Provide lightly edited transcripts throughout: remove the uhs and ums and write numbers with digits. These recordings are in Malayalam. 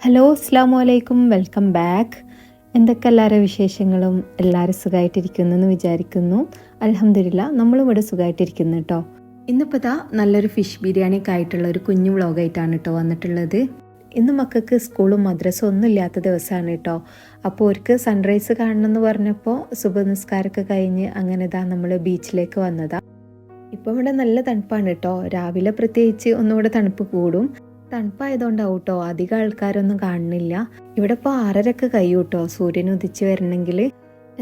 ഹലോ, അസ്സലാമു അലൈക്കും, വെൽക്കം ബാക്ക്. എന്തൊക്കെ എല്ലാവരുടെ വിശേഷങ്ങളും? എല്ലാവരും സുഖമായിട്ടിരിക്കുന്നു എന്ന് വിചാരിക്കുന്നു. അൽഹംദുലില്ലാ, നമ്മളിവിടെ സുഖമായിട്ടിരിക്കുന്നു കേട്ടോ. ഇന്നിപ്പോൾ ഇതാ നല്ലൊരു ഫിഷ് ബിരിയാണിയൊക്കെ ആയിട്ടുള്ള ഒരു കുഞ്ഞു വ്ളോഗായിട്ടാണ് കേട്ടോ വന്നിട്ടുള്ളത്. ഇന്ന് മക്കൾക്ക് സ്കൂളും മദ്രസും ഒന്നും ഇല്ലാത്ത ദിവസമാണ് കേട്ടോ. അപ്പോൾ അവർക്ക് സൺറൈസ് കാണണമെന്ന് പറഞ്ഞപ്പോൾ സുബഹ് നിസ്കാരമൊക്കെ കഴിഞ്ഞ് അങ്ങനെ ഇതാ നമ്മൾ ബീച്ചിലേക്ക് വന്നതാ. ഇപ്പോൾ ഇവിടെ നല്ല തണുപ്പാണ് കേട്ടോ. രാവിലെ പ്രത്യേകിച്ച് ഒന്നുകൂടെ തണുപ്പ് കൂടും. തണുപ്പായതുകൊണ്ടാവും കേട്ടോ അധികം ആൾക്കാരൊന്നും കാണുന്നില്ല. ഇവിടെ ഇപ്പോൾ 6:30 കഴിയും കേട്ടോ സൂര്യൻ ഉദിച്ച് വരണമെങ്കിൽ.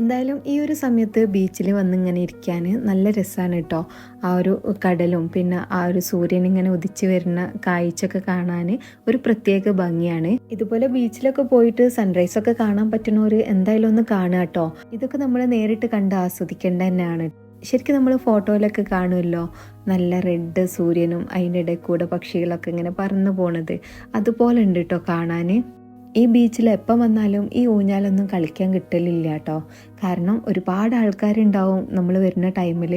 എന്തായാലും ഈ ഒരു സമയത്ത് ബീച്ചിൽ വന്നിങ്ങനെ ഇരിക്കാൻ നല്ല രസമാണ് കേട്ടോ. ആ ഒരു കടലും പിന്നെ ആ ഒരു സൂര്യൻ ഇങ്ങനെ ഉദിച്ച് വരുന്ന കാഴ്ചയൊക്കെ കാണാൻ ഒരു പ്രത്യേക ഭംഗിയാണ്. ഇതുപോലെ ബീച്ചിലൊക്കെ പോയിട്ട് സൺറൈസൊക്കെ കാണാൻ പറ്റുന്നവർ എന്തായാലും ഒന്ന് കാണുക കേട്ടോ. ഇതൊക്കെ നമ്മൾ നേരിട്ട് കണ്ട് ആസ്വദിക്കേണ്ട തന്നെയാണ്. ശരിക്കും നമ്മൾ ഫോട്ടോയിലൊക്കെ കാണുമല്ലോ, നല്ല റെഡ് സൂര്യനും അതിൻ്റെ ഇടയിൽ കൂടെ പക്ഷികളൊക്കെ ഇങ്ങനെ പറന്നു പോണത്. അതുപോലെ ഉണ്ട് കേട്ടോ കാണാൻ. ഈ ബീച്ചിൽ എപ്പം വന്നാലും ഈ ഊഞ്ഞാലൊന്നും കളിക്കാൻ കിട്ടലില്ല കേട്ടോ. കാരണം ഒരുപാട് ആൾക്കാരുണ്ടാവും നമ്മൾ വരുന്ന ടൈമിൽ.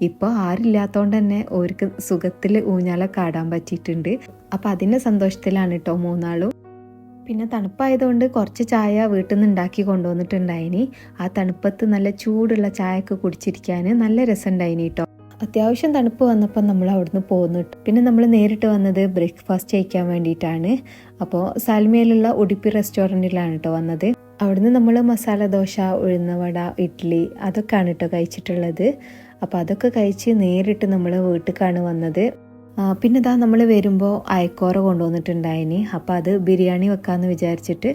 ഇപ്പോൾ ആരില്ലാത്തതുകൊണ്ട് തന്നെ അവർക്ക് സുഖത്തിൽ ഊഞ്ഞാലൊക്കെ ആടാൻ പറ്റിയിട്ടുണ്ട്. അപ്പോൾ അതിൻ്റെ സന്തോഷത്തിലാണ് കേട്ടോ മൂന്നാളും. പിന്നെ തണുപ്പായതുകൊണ്ട് കുറച്ച് ചായ വീട്ടിൽ നിന്ന് ഉണ്ടാക്കി കൊണ്ടുവന്നിട്ടുണ്ടായിനി. ആ തണുപ്പത്ത് നല്ല ചൂടുള്ള ചായയൊക്കെ കുടിച്ചിരിക്കാൻ നല്ല രസമുണ്ടായിനി കേട്ടോ. അത്യാവശ്യം തണുപ്പ് വന്നപ്പോൾ നമ്മൾ അവിടുന്ന് പോന്നു. പിന്നെ നമ്മൾ നേരിട്ട് വന്നത് ബ്രേക്ക്ഫാസ്റ്റ് കഴിക്കാൻ വേണ്ടിയിട്ടാണ്. അപ്പോൾ സാൽമിയയിലുള്ള ഉടുപ്പി റെസ്റ്റോറൻറ്റിലാണ് കേട്ടോ വന്നത്. അവിടുന്ന് നമ്മൾ മസാല ദോശ, ഉഴുന്നവട, ഇഡ്ഡലി അതൊക്കെയാണ് കേട്ടോ കഴിച്ചിട്ടുള്ളത്. അപ്പോൾ അതൊക്കെ കഴിച്ച് നേരിട്ട് നമ്മൾ വീട്ടിലേക്കാണ് വന്നത്. പിന്നെ ഇതാ നമ്മൾ വരുമ്പോൾ അയക്കോറ കൊണ്ടുവന്നിട്ടുണ്ടായിനി. അപ്പോൾ അത് ബിരിയാണി വെക്കാമെന്ന് വിചാരിച്ചിട്ട്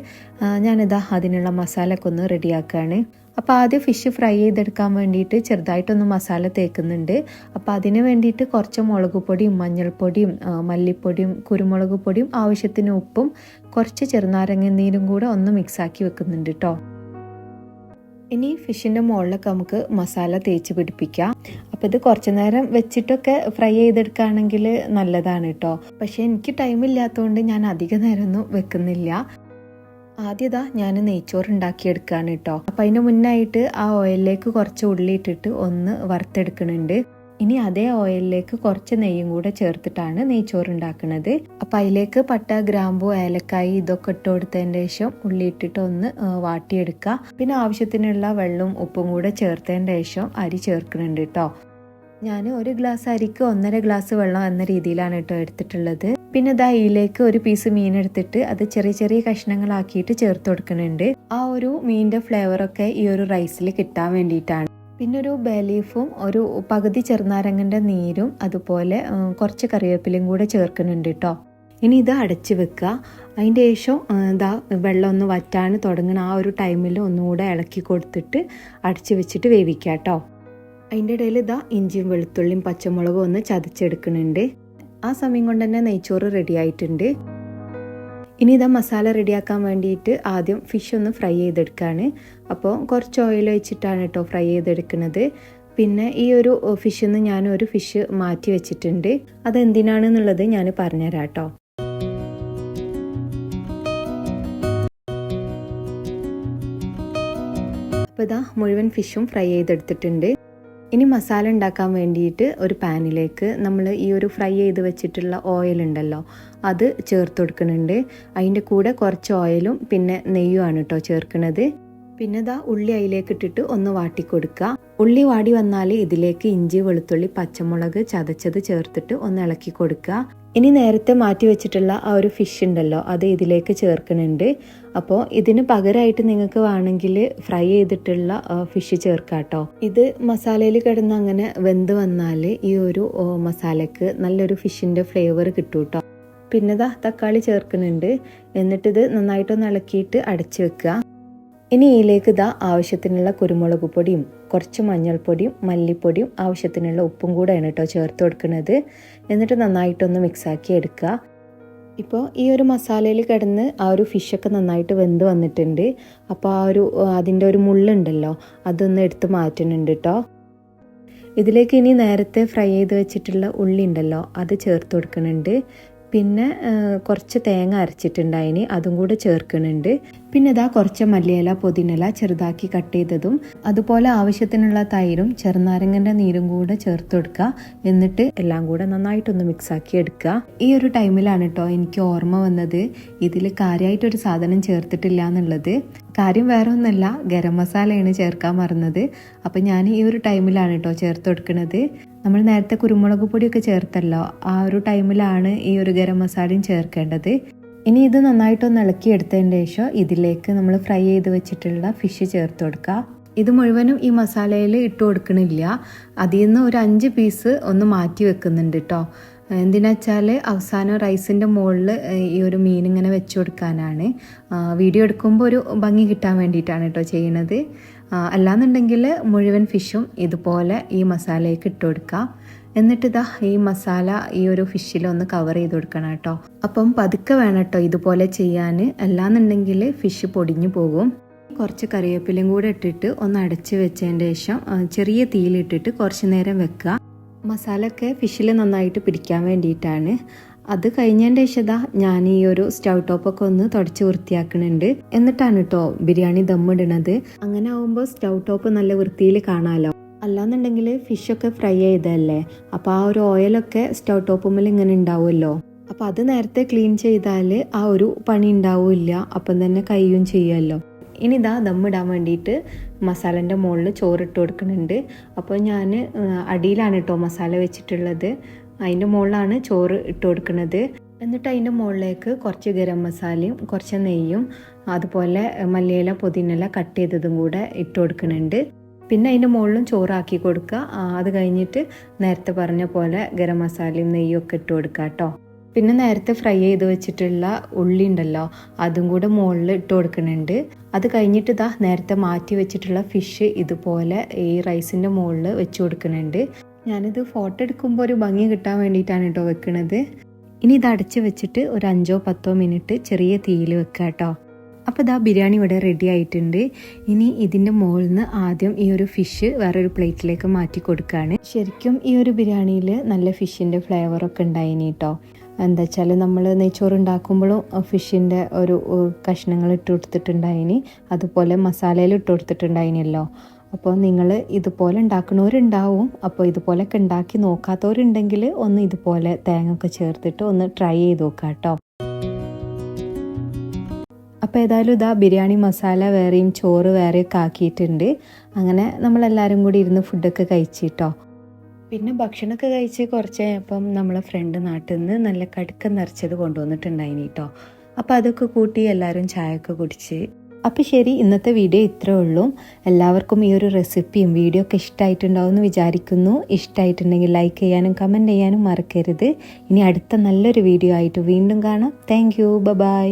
ഞാനിതാ അതിനുള്ള മസാലയൊക്കെ ഒന്ന് റെഡിയാക്കുകയാണ്. അപ്പോൾ ആദ്യം ഫിഷ് ഫ്രൈ ചെയ്തെടുക്കാൻ വേണ്ടിയിട്ട് ചെറുതായിട്ടൊന്ന് മസാല തേക്കുന്നുണ്ട്. അപ്പോൾ അതിന് വേണ്ടിയിട്ട് കുറച്ച് മുളക് പൊടിയും മഞ്ഞൾപ്പൊടിയും മല്ലിപ്പൊടിയും കുരുമുളക് പൊടിയും ആവശ്യത്തിന് ഉപ്പും കുറച്ച് ചെറുനാരങ്ങ നീരും കൂടെ ഒന്ന് മിക്സാക്കി വെക്കുന്നുണ്ട് കേട്ടോ. ഇനി ഫിഷിൻ്റെ മുകളിലൊക്കെ നമുക്ക് മസാല തേച്ച് പിടിപ്പിക്കാം. അപ്പോൾ ഇത് കുറച്ച് നേരം വെച്ചിട്ടൊക്കെ ഫ്രൈ ചെയ്തെടുക്കുകയാണെങ്കിൽ നല്ലതാണ് കേട്ടോ. പക്ഷേ എനിക്ക് ടൈമില്ലാത്തതുകൊണ്ട് ഞാൻ അധിക നേരമൊന്നും വെക്കുന്നില്ല. ആദ്യതാ ഞാൻ നെയ്ച്ചോറ് ഉണ്ടാക്കിയെടുക്കുകയാണ് കേട്ടോ. അപ്പോൾ അതിന് മുന്നായിട്ട് ആ ഓയിലിലേക്ക് കുറച്ച് ഉള്ളി ഇട്ടിട്ട് ഒന്ന് വറുത്തെടുക്കുന്നുണ്ട്. ഇനി അതേ ഓയിലിലേക്ക് കുറച്ച് നെയ്യും കൂടെ ചേർത്തിട്ടാണ് നെയ്ച്ചോറ് ഉണ്ടാക്കുന്നത്. അപ്പം അതിലേക്ക് പട്ട, ഗ്രാമ്പു, ഏലക്കായി ഇതൊക്കെ ഇട്ട് കൊടുത്തതിന് ശേഷം ഉള്ളി ഇട്ടിട്ട് ഒന്ന് വാട്ടിയെടുക്കുക. പിന്നെ ആവശ്യത്തിനുള്ള വെള്ളവും ഉപ്പും കൂടെ ചേർത്തതിന് ശേഷം അരി ചേർക്കുന്നുണ്ട് കേട്ടോ. ഞാൻ 1 ഗ്ലാസ് അരിക്ക് 1.5 ഗ്ലാസ് വെള്ളം എന്ന രീതിയിലാണ് കേട്ടോ എടുത്തിട്ടുള്ളത്. പിന്നെ ഇതാ ഇതിലേക്ക് ഒരു പീസ് മീൻ എടുത്തിട്ട് അത് ചെറിയ ചെറിയ കഷ്ണങ്ങളാക്കിയിട്ട് ചേർത്ത് കൊടുക്കുന്നുണ്ട്. ആ ഒരു മീനിൻ്റെ ഫ്ലേവറൊക്കെ ഈ ഒരു റൈസിൽ കിട്ടാൻ വേണ്ടിയിട്ടാണ്. പിന്നെ ഒരു ബേ ലീഫും ഒരു പകുതി ചെറുനാരങ്ങൻ്റെ നീരും അതുപോലെ കുറച്ച് കറിവേപ്പിലയും കൂടെ ചേർക്കുന്നുണ്ട് കേട്ടോ. ഇനി ഇത് അടച്ച് വെക്കുക. അതിൻ്റെ ശേഷം ഇതാ വെള്ളം ഒന്ന് വറ്റാൻ തുടങ്ങുന്ന ആ ഒരു ടൈമിൽ ഒന്നുകൂടെ ഇളക്കി കൊടുത്തിട്ട് അടച്ച് വെച്ചിട്ട് വേവിക്കുക കേട്ടോ. അതിൻ്റെ ഇടയിൽ ഇതാ ഇഞ്ചിയും വെളുത്തുള്ളിയും പച്ചമുളകും ഒന്ന് ചതച്ചെടുക്കുന്നുണ്ട്. ആ സമയം കൊണ്ട് തന്നെ നെയ്ച്ചോറ് റെഡി ആയിട്ടുണ്ട്. ഇനി ഇതാ മസാല റെഡിയാക്കാൻ വേണ്ടിയിട്ട് ആദ്യം ഫിഷ് ഒന്ന് ഫ്രൈ ചെയ്തെടുക്കുകയാണ്. അപ്പോൾ കുറച്ച് ഓയിൽ ഒഴിച്ചിട്ടാണ് കേട്ടോ ഫ്രൈ ചെയ്തെടുക്കുന്നത്. പിന്നെ ഈ ഒരു ഫിഷിൽ നിന്ന് ഞാനൊരു ഫിഷ് മാറ്റി വെച്ചിട്ടുണ്ട്. അതെന്തിനാണെന്നുള്ളത് ഞാൻ പറഞ്ഞുതരാം കേട്ടോ. അപ്പോൾ ഇതാ മുഴുവൻ ഫിഷും ഫ്രൈ ചെയ്തെടുത്തിട്ടുണ്ട്. ഇനി മസാല ഉണ്ടാക്കാൻ വേണ്ടിയിട്ട് ഒരു പാനിലേക്ക് നമ്മൾ ഈ ഒരു ഫ്രൈ ചെയ്ത് വെച്ചിട്ടുള്ള ഓയിൽ ഉണ്ടല്ലോ അത് ചേർത്ത് കൊടുക്കുന്നുണ്ട്. അതിൻ്റെ കൂടെ കുറച്ച് ഓയിലും പിന്നെ നെയ്യുമാണ് കേട്ടോ ചേർക്കുന്നത്. പിന്നെ ഇതാ ഉള്ളി അതിലേക്ക് ഇട്ടിട്ട് ഒന്ന് വാട്ടിക്കൊടുക്കുക. ഉള്ളി വാടി വന്നാൽ ഇതിലേക്ക് ഇഞ്ചി, വെളുത്തുള്ളി, പച്ചമുളക് ചതച്ചത് ചേർത്തിട്ട് ഒന്ന് ഇളക്കി കൊടുക്കുക. ഇനി നേരത്തെ മാറ്റി വെച്ചിട്ടുള്ള ആ ഒരു ഫിഷ് ഉണ്ടല്ലോ അത് ഇതിലേക്ക് ചേർക്കുന്നുണ്ട്. അപ്പോൾ ഇതിന് പകരമായിട്ട് നിങ്ങൾക്ക് വേണമെങ്കിൽ ഫ്രൈ ചെയ്തിട്ടുള്ള ഫിഷ് ചേർക്കാം കേട്ടോ. ഇത് മസാലയിൽ കിടന്ന് അങ്ങനെ വെന്ത് വന്നാൽ ഈ ഒരു മസാലയ്ക്ക് നല്ലൊരു ഫിഷിൻ്റെ ഫ്ലേവർ കിട്ടും കേട്ടോ. പിന്നെ ഇതാ തക്കാളി ചേർക്കുന്നുണ്ട്. എന്നിട്ടിത് നന്നായിട്ടൊന്ന് ഇളക്കിയിട്ട് അടച്ച് വെക്കുക. ഇനി ഇതിലേക്ക് ഇതാ ആവശ്യത്തിനുള്ള കുരുമുളക് പൊടിയും കുറച്ച് മഞ്ഞൾപ്പൊടിയും മല്ലിപ്പൊടിയും ആവശ്യത്തിനുള്ള ഉപ്പും കൂടെയാണ് കേട്ടോ ചേർത്ത് കൊടുക്കുന്നത്. എന്നിട്ട് നന്നായിട്ടൊന്ന് മിക്സാക്കി എടുക്കുക. ഇപ്പോൾ ഈ ഒരു മസാലയിൽ കിടന്ന് ആ ഒരു ഫിഷൊക്കെ നന്നായിട്ട് വെന്ത് വന്നിട്ടുണ്ട്. അപ്പോൾ ആ ഒരു അതിൻ്റെ ഒരു മുള്ളുണ്ടല്ലോ അതൊന്ന് എടുത്ത് മാറ്റുന്നുണ്ട് കേട്ടോ. ഇതിലേക്ക് ഇനി നേരത്തെ ഫ്രൈ ചെയ്ത് വെച്ചിട്ടുള്ള ഉള്ളി ഉണ്ടല്ലോ അത് ചേർത്ത് കൊടുക്കുന്നുണ്ട്. പിന്നെ കുറച്ച് തേങ്ങ അരച്ചിട്ടുണ്ടായിന് അതും കൂടെ ചേർക്കുന്നുണ്ട്. പിന്നെ ഇതാ കുറച്ച് മല്ലിയില പുതിനയില ചെറുതാക്കി കട്ട് ചെയ്തതും അതുപോലെ ആവശ്യത്തിനുള്ള തൈരും ചെറുനാരങ്ങൻ്റെ നീരും കൂടെ ചേർത്ത് കൊടുക്കുക. എന്നിട്ട് എല്ലാം കൂടെ നന്നായിട്ടൊന്ന് മിക്സാക്കി എടുക്കുക. ഈ ഒരു ടൈമിലാണ് കേട്ടോ എനിക്ക് ഓർമ്മ വന്നത് ഇതിൽ കാര്യമായിട്ടൊരു സാധനം ചേർത്തിട്ടില്ല എന്നുള്ളത്. കാര്യം വേറെ ഒന്നല്ല, ഗരം മസാലയാണ് ചേർക്കാൻ മറന്നത്. അപ്പം ഞാൻ ഈ ഒരു ടൈമിലാണ് കേട്ടോ ചേർത്ത് കൊടുക്കുന്നത്. നമ്മൾ നേരത്തെ കുരുമുളക് പൊടിയൊക്കെ ചേർത്തല്ലോ, ആ ഒരു ടൈമിലാണ് ഈ ഒരു ഗരം മസാലയും ചേർക്കേണ്ടത്. ഇനി ഇത് നന്നായിട്ടൊന്ന് ഇളക്കിയെടുത്തതിന് ശേഷം ഇതിലേക്ക് നമ്മൾ ഫ്രൈ ചെയ്ത് വെച്ചിട്ടുള്ള ഫിഷ് ചേർത്ത് കൊടുക്കുക. ഇത് മുഴുവനും ഈ മസാലയിൽ ഇട്ട് കൊടുക്കണില്ല, അതിൽ നിന്ന് ഒരു 5 പീസ് ഒന്ന് മാറ്റി വെക്കുന്നുണ്ട് കേട്ടോ. എന്തിനാ വെച്ചാൽ അവസാനം റൈസിൻ്റെ മുകളിൽ ഈ ഒരു മീൻ ഇങ്ങനെ വെച്ച് കൊടുക്കാനാണ്. വീഡിയോ എടുക്കുമ്പോൾ ഒരു ഭംഗി കിട്ടാൻ വേണ്ടിയിട്ടാണ് കേട്ടോ ചെയ്യണത്. അല്ലാന്നുണ്ടെങ്കിൽ മുഴുവൻ ഫിഷും ഇതുപോലെ ഈ മസാലയ്ക്ക് ഇട്ട് കൊടുക്കുക. എന്നിട്ട് ഇതാ ഈ മസാല ഈ ഒരു ഫിഷിലൊന്ന് കവർ ചെയ്ത് കൊടുക്കണം കേട്ടോ. അപ്പം പതുക്കെ വേണം കേട്ടോ ഇതുപോലെ ചെയ്യാൻ, അല്ലാന്നുണ്ടെങ്കിൽ ഫിഷ് പൊടിഞ്ഞു പോകും. കുറച്ച് കറിവേപ്പിലയും കൂടെ ഇട്ടിട്ട് ഒന്ന് അടച്ച് വെച്ചതിന് ശേഷം ചെറിയ തീയിലിട്ടിട്ട് കുറച്ച് നേരം വെക്കുക. മസാല ഒക്കെ ഫിഷിൽ നന്നായിട്ട് പിടിക്കാൻ വേണ്ടിയിട്ടാണ്. അത് കഴിഞ്ഞതിൻ്റെ ശേഷം ഞാൻ ഈ ഒരു സ്റ്റൗ ടോപ്പൊക്കെ ഒന്ന് തുടച്ച് വൃത്തിയാക്കുന്നുണ്ട്. എന്നിട്ടാണ് കേട്ടോ ബിരിയാണി ദമ്മിടണത്. അങ്ങനെ ആവുമ്പോൾ സ്റ്റൗ ടോപ്പ് നല്ല വൃത്തിയിൽ കാണാമല്ലോ. അല്ലാന്നുണ്ടെങ്കിൽ ഫിഷൊക്കെ ഫ്രൈ ചെയ്തതല്ലേ, അപ്പോൾ ആ ഒരു ഓയിലൊക്കെ സ്റ്റൗ ടോപ്പുമ്മൽ ഇങ്ങനെ ഉണ്ടാവുമല്ലോ. അപ്പോൾ അത് നേരത്തെ ക്ലീൻ ചെയ്താൽ ആ ഒരു പണി ഉണ്ടാവില്ല, അപ്പം തന്നെ കഴിയും ചെയ്യുമല്ലോ. ഇനി ഇതാ ദമ്മിടാൻ വേണ്ടിയിട്ട് മസാലൻ്റെ മുകളിൽ ചോറിട്ട് കൊടുക്കുന്നുണ്ട്. അപ്പോൾ ഞാൻ അടിയിലാണ് കേട്ടോ മസാല വെച്ചിട്ടുള്ളത്, അതിൻ്റെ മുകളിലാണ് ചോറ് ഇട്ട് കൊടുക്കുന്നത്. എന്നിട്ട് അതിൻ്റെ മുകളിലേക്ക് കുറച്ച് ഗരം മസാലയും കുറച്ച് നെയ്യും അതുപോലെ മല്ലിയില പുതിനയില കട്ട് ചെയ്തതും കൂടെ ഇട്ട് കൊടുക്കുന്നുണ്ട്. പിന്നെ അതിൻ്റെ മുകളിലും ചോറാക്കി കൊടുക്കുക. അത് കഴിഞ്ഞിട്ട് നേരത്തെ പറഞ്ഞ പോലെ ഗരം മസാലയും നെയ്യും ഒക്കെ ഇട്ട് കൊടുക്കുക കേട്ടോ. പിന്നെ നേരത്തെ ഫ്രൈ ചെയ്ത് വെച്ചിട്ടുള്ള ഉള്ളി ഉണ്ടല്ലോ, അതും കൂടെ മുകളിൽ ഇട്ട് കൊടുക്കുന്നുണ്ട്. അത് കഴിഞ്ഞിട്ട് ഇതാ നേരത്തെ മാറ്റി വെച്ചിട്ടുള്ള ഫിഷ് ഇതുപോലെ ഈ റൈസിൻ്റെ മുകളിൽ വെച്ച് കൊടുക്കുന്നുണ്ട്. ഞാനിത് ഫോട്ടോ എടുക്കുമ്പോൾ ഒരു ഭംഗി കിട്ടാൻ വേണ്ടിയിട്ടാണ് കേട്ടോ വെക്കുന്നത്. ഇനി ഇത് അടച്ച് വെച്ചിട്ട് ഒരു 5-10 മിനിറ്റ് ചെറിയ തീയിൽ വെക്കുക കേട്ടോ. അപ്പോൾ ഇതാ ബിരിയാണി ഇവിടെ റെഡി ആയിട്ടുണ്ട്. ഇനി ഇതിൻ്റെ മുകളിൽ നിന്ന് ആദ്യം ഈ ഒരു ഫിഷ് വേറൊരു പ്ലേറ്റിലേക്ക് മാറ്റി കൊടുക്കുകയാണ്. ശരിക്കും ഈ ഒരു ബിരിയാണിയിൽ നല്ല ഫിഷിൻ്റെ ഫ്ലേവറൊക്കെ ഉണ്ടായിനി കേട്ടോ. എന്താ വെച്ചാൽ നമ്മൾ നെയ്ച്ചോറ് ഉണ്ടാക്കുമ്പോഴും ഫിഷിൻ്റെ ഒരു കഷ്ണങ്ങൾ ഇട്ട് കൊടുത്തിട്ടുണ്ടായിനി, അതുപോലെ മസാലയിൽ ഇട്ട് കൊടുത്തിട്ടുണ്ടായിനല്ലോ. അപ്പോൾ നിങ്ങൾ ഇതുപോലെ ഉണ്ടാക്കുന്നവരുണ്ടാവും. അപ്പോൾ ഇതുപോലെയൊക്കെ ഉണ്ടാക്കി നോക്കാത്തവരുണ്ടെങ്കിൽ ഒന്ന് ഇതുപോലെ തേങ്ങ ഒക്കെ ചേർത്തിട്ട് ഒന്ന് ട്രൈ ചെയ്ത് നോക്കാം കേട്ടോ. അപ്പോൾ ഏതായാലും ഇതാ ബിരിയാണി മസാല വേറെയും ചോറ് വേറെയൊക്കെ ആക്കിയിട്ടുണ്ട്. അങ്ങനെ നമ്മളെല്ലാവരും കൂടി ഇരുന്ന് ഫുഡൊക്കെ കഴിച്ചിട്ടോ. പിന്നെ ഭക്ഷണമൊക്കെ കഴിച്ച് കുറച്ച് കഴിഞ്ഞപ്പം നമ്മളെ ഫ്രണ്ട് നാട്ടിൽ നിന്ന് നല്ല കടുക്ക നിറച്ചത് കൊണ്ടുവന്നിട്ടുണ്ടായിനി കേട്ടോ. അപ്പോൾ അതൊക്കെ കൂട്ടി എല്ലാവരും ചായയൊക്കെ കുടിച്ച്. അപ്പോൾ ശരി, ഇന്നത്തെ വീഡിയോ ഇത്രേ ഉള്ളൂ. എല്ലാവർക്കും ഈ ഒരു റെസിപ്പിയും വീഡിയോ ഒക്കെ ഇഷ്ടമായിട്ടുണ്ടാവും എന്ന് വിചാരിക്കുന്നു. ഇഷ്ടമായിട്ടുണ്ടെങ്കിൽ ലൈക്ക് ചെയ്യാനും കമൻറ്റ് ചെയ്യാനും മറക്കരുത്. ഇനി അടുത്ത നല്ലൊരു വീഡിയോ ആയിട്ട് വീണ്ടും കാണാം. Thank you, by.